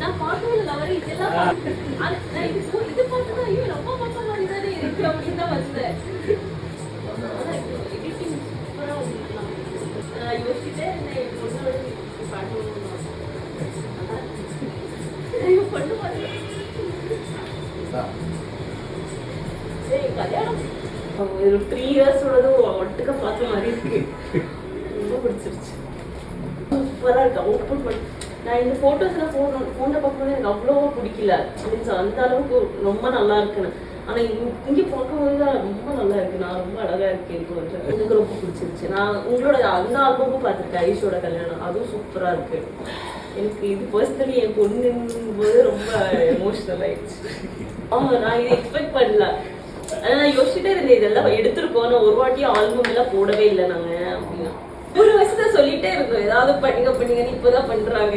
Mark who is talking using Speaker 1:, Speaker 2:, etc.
Speaker 1: நான் பார்க்கவே இல்லை அவரை இதெல்லாம் இது பார்த்தா ஐயோ ரொம்ப பார்த்த மாதிரி தானே இருக்கு அப்படின்னு தான் வந்தேன். எடிட்டிங் சூப்பராக நான் யோசிச்சுட்டே இருந்தேன் பொண்ணோட பண்ணு பண்ணு சரி கல்யாணம் ஒரு 3 இயர்ஸோடது ஒட்டுக்க பார்த்த மாதிரி இருக்கு. ரொம்ப பிடிச்சிருச்சு. சூப்பராக இருக்கு. ஓப்பன் பண்ணி நான் இந்த ஃபோட்டோஸ்லாம் ஃபோனில் பார்க்கும்போது எனக்கு அவ்வளோவா பிடிக்கல மீன்ஸ் அந்த அளவுக்கு ரொம்ப நல்லா இருக்குன்னு. ஆனால் இங்கே பார்க்கும்போது தான் ரொம்ப நல்லா இருக்கு. நான் ரொம்ப அழகாக இருக்கேன். எனக்கு ரொம்ப பிடிச்சிருச்சு. நான் உங்களோட அந்த ஆல்பமும் பார்த்துருக்கேன் ஐஷோட கல்யாணம். அதுவும் சூப்பராக இருக்கு. எனக்கு இது பர்சனலி என் பொண்ணுங்கும் போது ரொம்ப எமோஷனல் ஆயிடுச்சு. ஆமாம் நான் இதை எக்ஸ்பெக்ட் பண்ணல. நான் யோசிச்சுட்டே இருந்தேன் இதெல்லாம் எடுத்திருக்கோம். ஆனால் ஒரு வாட்டியும் ஆல்பம் எல்லாம் போடவே இல்லை நாங்கள் அப்படின்னா. ஒரு வருஷத்தை சொல்லிட்டே இருந்தோம் ஏதாவது பண்ணுங்கன்னு இப்போதான் பண்றாங்க.